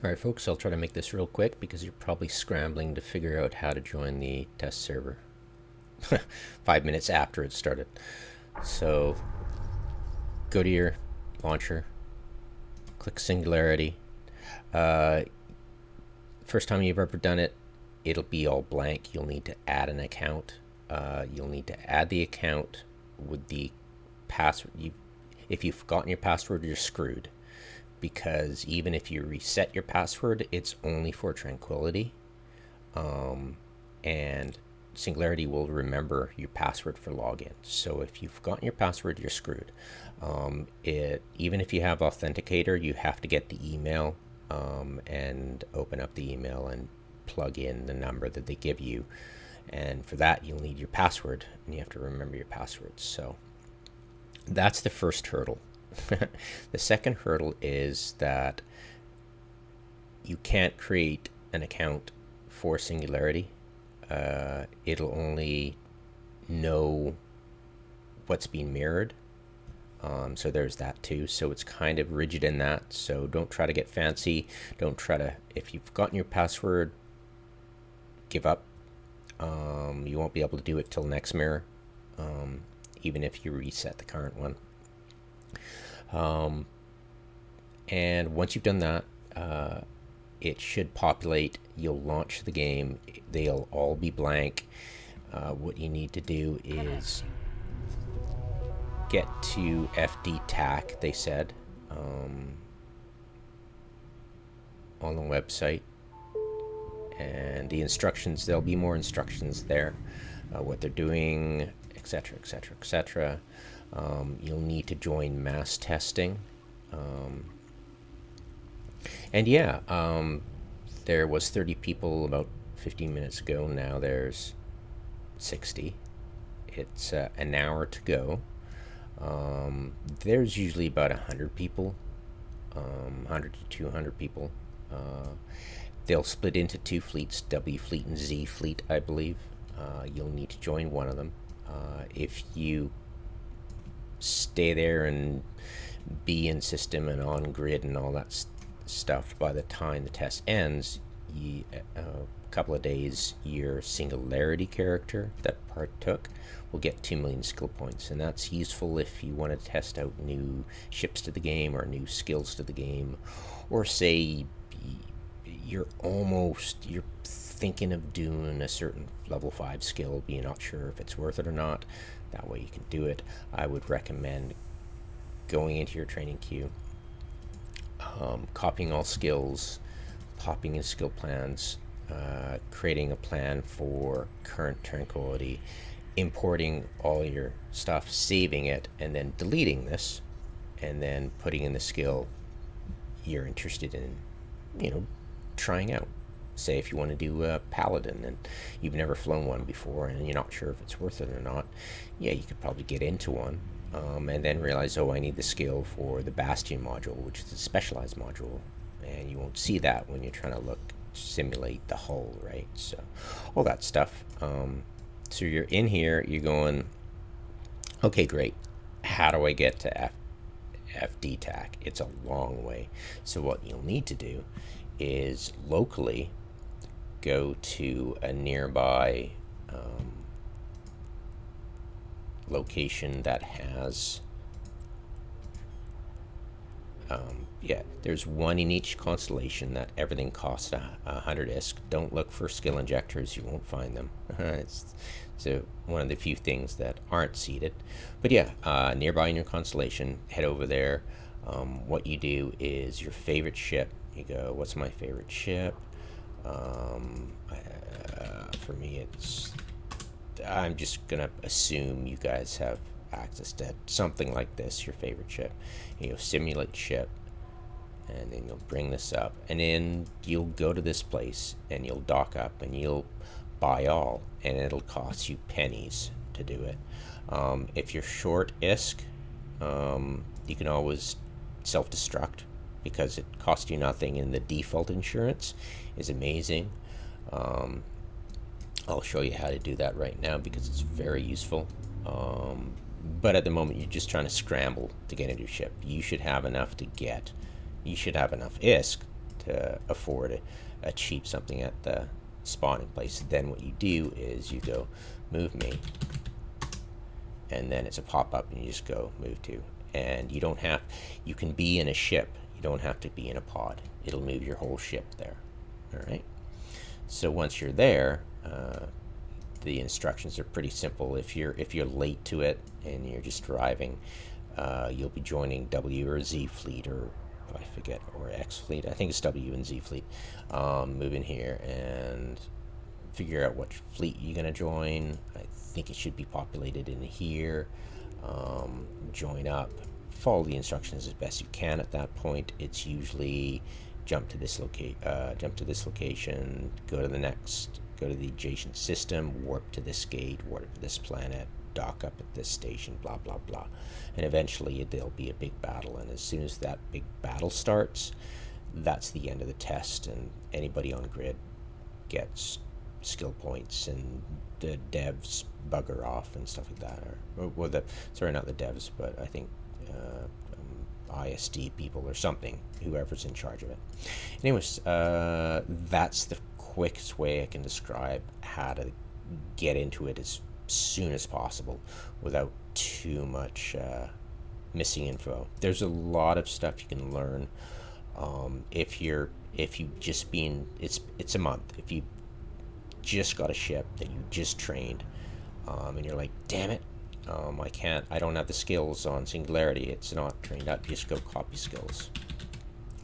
Alright folks, I'll try to make this real quick because you're probably scrambling to figure out how to join the test server 5 minutes after it started. So go to your launcher, click Singularity. First time you've ever done it, it'll be all blank. You'll need to add an account. You'll need to add the account with the password. If you've forgotten your password, you're screwed, because even if you reset your password, it's only for Tranquility, and Singularity will remember your password for login. So if you've forgotten your password, you're screwed. Even if you have Authenticator, you have to get the email and open up the email and plug in the number that they give you, and for that you'll need your password, and you have to remember your password. So that's the first hurdle. The second hurdle is that you can't create an account for Singularity. It'll only know what's being mirrored. So there's that too. So it's kind of rigid in that. So don't try to get fancy. Don't try to, if you've forgotten your password, give up. You won't be able to do it till next mirror, even if you reset the current one. And once you've done that, it should populate. You'll launch the game. They'll all be blank. What you need to do is get to FD-TAC, they said, on the website. And the instructions, there'll be more instructions there, what they're doing, etc., etc., etc. You'll need to join mass testing. And yeah, there was 30 people about 15 minutes ago. Now there's 60. It's an hour to go. There's usually about 100 people, 100 to 200 people. They'll split into two fleets, W fleet and Z fleet, I believe. You'll need to join one of them. If you stay there and be in system and on grid and all that stuff, by the time the test ends, a couple of days, your Singularity character that partook will get 2 million skill points, and that's useful if you want to test out new ships to the game or new skills to the game, or say you're thinking of doing a certain level 5 skill, but you're not sure if it's worth it or not. That way you can do it. I would recommend going into your training queue, copying all skills, popping in skill plans, creating a plan for current Tranquility, importing all your stuff, saving it, and then deleting this, and then putting in the skill you're interested in, trying out. Say if you want to do a paladin and you've never flown one before and you're not sure if it's worth it or not, yeah, you could probably get into one, and then realize, oh, I need the skill for the Bastion module, which is a specialized module, and you won't see that when you're trying to simulate the hull, right? So all that stuff. So you're in here, you're going, okay, great, how do I get to FD-TAC? It's a long way. So what you'll need to do is locally go to a nearby location that has there's one in each constellation that everything costs 100 ISK. Don't look for skill injectors, you won't find them. It's one of the few things that aren't seeded. But yeah, nearby in your constellation, head over there. What you do is your favorite ship. You go, what's my favorite ship? For me, I'm just gonna assume you guys have access to something like this, your favorite ship. And you'll simulate ship, and then you'll bring this up, and then you'll go to this place and you'll dock up and you'll buy all, and it'll cost you pennies to do it. If you're short ISK, you can always self-destruct because it costs you nothing, and the default insurance is amazing. I'll show you how to do that right now because it's very useful. But at the moment, you're just trying to scramble to get into your ship. You should have enough ISK afford a cheap something at the spawning place. Then what you do is you go move me, and then it's a pop-up and you just go move to, and you don't have, you can be in a ship, you don't have to be in a pod. It'll move your whole ship there. All right, so once you're there, the instructions are pretty simple. If you're late to it and you're just driving, you'll be joining W or Z fleet, or I forget, or X fleet. I think it's W and Z fleet. Move in here and figure out what fleet you're gonna join. I think it should be populated in here. Join up. Follow the instructions as best you can. At that point, it's usually jump to this location, go to the next, go to the adjacent system, warp to this gate, warp to this planet, dock up at this station, blah blah blah, and eventually there'll be a big battle. And as soon as that big battle starts, that's the end of the test, and anybody on grid gets skill points, and the devs bugger off and stuff like that. Or sorry, not the devs, but I think ISD people or something, whoever's in charge of it. Anyways, that's the quickest way I can describe how to get into it as soon as possible without too much missing info. There's a lot of stuff you can learn if you just been, it's a month. If you just got a ship that you just trained, and you're like, damn it, I don't have the skills on Singularity, it's not trained up, just go copy skills.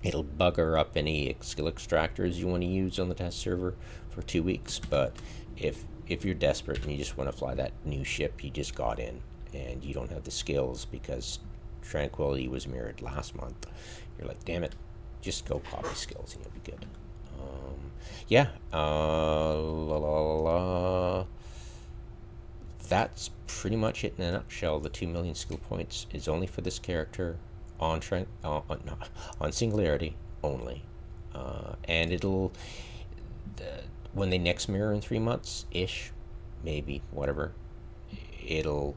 It'll bugger up any skill extractors you want to use on the test server for 2 weeks, but if you're desperate and you just want to fly that new ship you just got in, and you don't have the skills because Tranquility was mirrored last month, you're like, damn it, just go copy skills and you'll be good. That's pretty much it in a nutshell. The 2 million skill points is only for this character on Singularity only, and it'll when they next mirror in 3 months ish, maybe, whatever, it'll,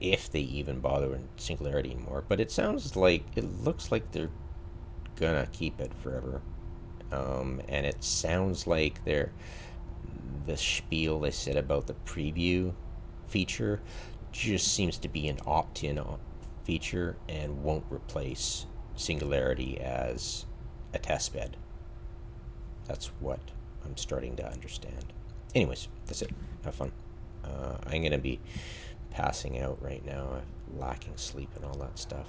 if they even bother in Singularity anymore. But it looks like they're gonna keep it forever, and it sounds like the spiel they said about the preview feature just seems to be an opt-in feature and won't replace Singularity as a test bed. That's what I'm starting to understand. Anyways, that's it. Have fun. I'm gonna be passing out right now, lacking sleep and all that stuff.